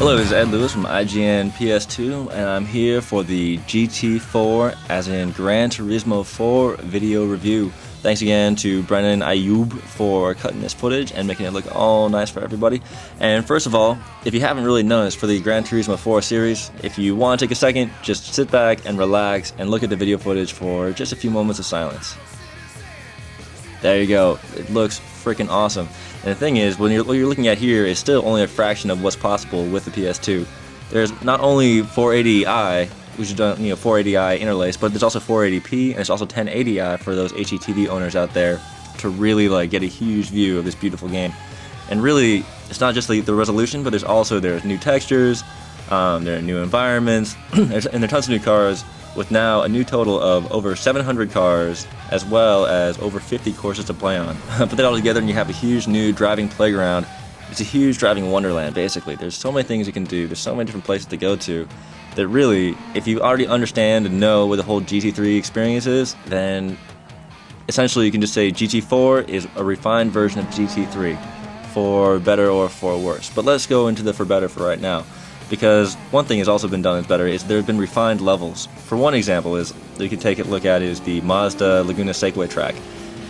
Hello, this is Ed Lewis from IGN PS2, and I'm here for the GT4, as in Gran Turismo 4 video review. Thanks again to Brennan Ayub for cutting this footage and making it look all nice for everybody. And first of all, if you haven't really noticed, for the Gran Turismo 4 series, if you want to take a second, just sit back and relax and look at the video footage for just a few moments of silence. There you go. It looks freaking awesome. And the thing is, what you're looking at here is still only a fraction of what's possible with the PS2. There's not only 480i, which is done, 480i interlace, but there's also 480p and there's also 1080i for those HDTV owners out there to really get a huge view of this beautiful game. And really, it's not just the resolution, but there's new textures, there are new environments, and there are tons of new cars, with now a new total of over 700 cars, as well as over 50 courses to play on. Put that all together and you have a huge new driving playground. It's a huge driving wonderland, basically. There's so many things you can do, there's so many different places to go to, that really, if you already understand and know what the whole GT3 experience is, then essentially you can just say GT4 is a refined version of GT3, for better or for worse. But let's go into the for better for right now. Because one thing has also been done as better is there have been refined levels. For one example is that you can take a look at is the Mazda Laguna Sequoia track.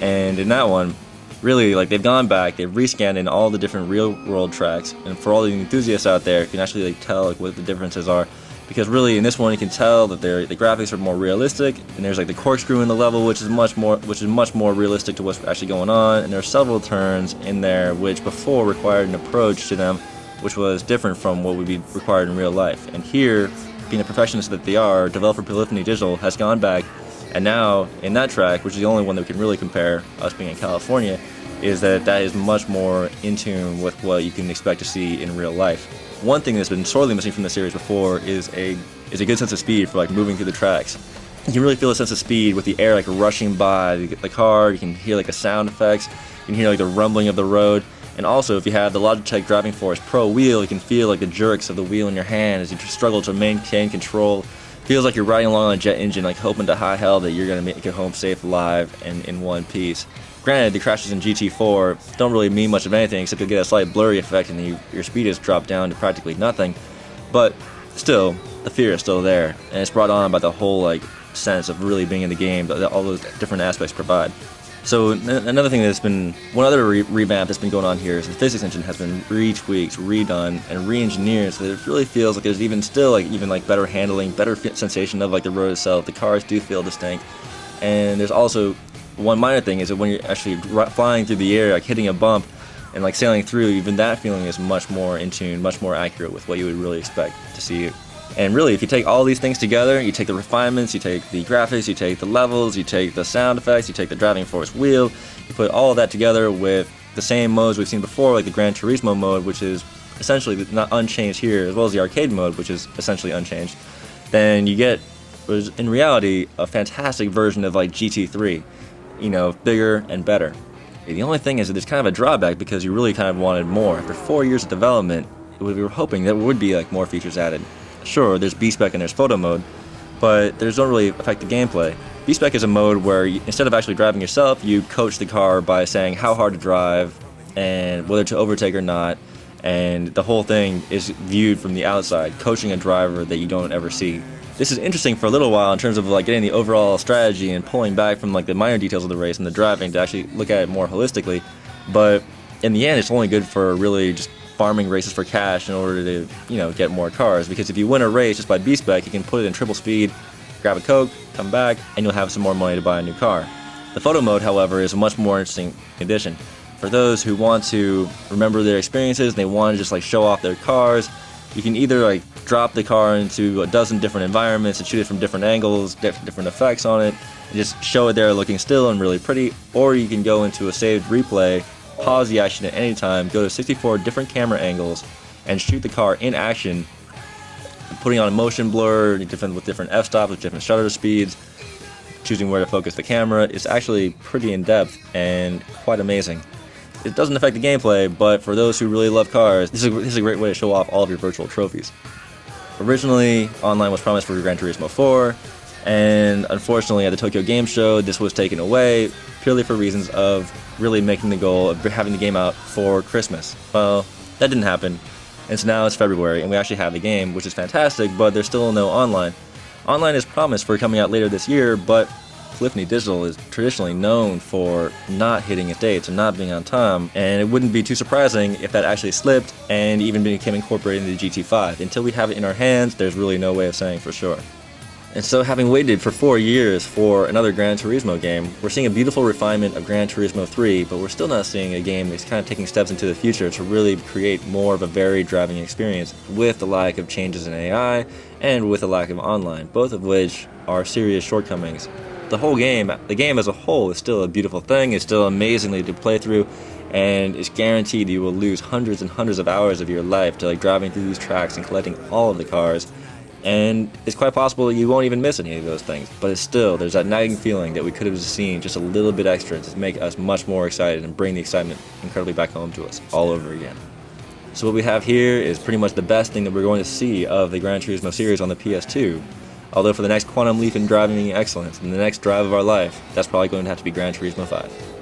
And in that one, really, they've gone back, they've rescanned in all the different real world tracks, and for all the enthusiasts out there, you can actually tell what the differences are. Because really in this one you can tell that the graphics are more realistic, and there's the corkscrew in the level which is much more realistic to what's actually going on, and there are several turns in there which before required an approach to them which was different from what would be required in real life. And here, being the perfectionists that they are, developer Polyphony Digital has gone back, and now in that track, which is the only one that we can really compare, us being in California, is that is much more in tune with what you can expect to see in real life. One thing that's been sorely missing from the series before is a good sense of speed for moving through the tracks. You can really feel a sense of speed with the air rushing by the car. You can hear the sound effects. You can hear the rumbling of the road. And also, if you have the Logitech Driving Force Pro wheel, you can feel the jerks of the wheel in your hand as you struggle to maintain control. Feels like you're riding along on a jet engine, hoping to high hell that you're going to make it home safe, alive, and in one piece. Granted, the crashes in GT4 don't really mean much of anything, except you'll get a slight blurry effect and your speed is dropped down to practically nothing. But still, the fear is still there, and it's brought on by the whole sense of really being in the game that all those different aspects provide. So another thing one other revamp that's been going on here is the physics engine has been retweaked, redone, and re-engineered, so that it really feels like there's even better handling, better sensation of the road itself. The cars do feel distinct, and there's also one minor thing is that when you're actually flying through the air, hitting a bump and sailing through, even that feeling is much more in tune, much more accurate with what you would really expect to see. And really, if you take all these things together, you take the refinements, you take the graphics, you take the levels, you take the sound effects, you take the driving force wheel, you put all of that together with the same modes we've seen before, the Gran Turismo mode, which is essentially not unchanged here, as well as the arcade mode, which is essentially unchanged, then you get, in reality, a fantastic version of GT3, bigger and better. The only thing is that there's kind of a drawback because you really kind of wanted more. After 4 years of development, we were hoping that there would be more features added. Sure, there's B-Spec and there's photo mode, but those don't really affect the gameplay. B-Spec is a mode where instead of actually driving yourself, you coach the car by saying how hard to drive and whether to overtake or not, and the whole thing is viewed from the outside, coaching a driver that you don't ever see. This is interesting for a little while in terms of getting the overall strategy and pulling back from the minor details of the race and the driving to actually look at it more holistically, but in the end it's only good for really just farming races for cash in order to, get more cars. Because if you win a race just by B-Spec, you can put it in triple speed, grab a Coke, come back, and you'll have some more money to buy a new car. The photo mode, however, is a much more interesting addition. For those who want to remember their experiences and they want to just show off their cars, you can either drop the car into a dozen different environments and shoot it from different angles, different effects on it, and just show it there looking still and really pretty, or you can go into a saved replay, pause the action at any time, go to 64 different camera angles, and shoot the car in action, putting on a motion blur with different f-stops, with different shutter speeds, choosing where to focus the camera. It's actually pretty in-depth and quite amazing. It doesn't affect the gameplay, but for those who really love cars, this is a great way to show off all of your virtual trophies. Originally, online was promised for Gran Turismo 4, and unfortunately at the Tokyo Game Show this was taken away purely for reasons of really making the goal of having the game out for Christmas. Well, that didn't happen, And so now it's February, and we actually have the game, which is fantastic, but there's still no online. Online is promised for coming out later this year, but Polyphony Digital is traditionally known for not hitting its dates and not being on time, and it wouldn't be too surprising if that actually slipped and even became incorporated into GT5. Until we have it in our hands, there's really no way of saying for sure. And so, having waited for 4 years for another Gran Turismo game, we're seeing a beautiful refinement of Gran Turismo 3, but we're still not seeing a game that's kind of taking steps into the future to really create more of a varied driving experience with the lack of changes in AI and with the lack of online, both of which are serious shortcomings. The game as a whole is still a beautiful thing, it's still amazingly to play through, and it's guaranteed you will lose hundreds and hundreds of hours of your life to driving through these tracks and collecting all of the cars. And it's quite possible that you won't even miss any of those things, but it's still, there's that nagging feeling that we could have seen just a little bit extra to make us much more excited and bring the excitement incredibly back home to us all over again. So what we have here is pretty much the best thing that we're going to see of the Gran Turismo series on the PS2. Although for the next quantum leap in driving excellence and the next drive of our life, that's probably going to have to be Gran Turismo 5.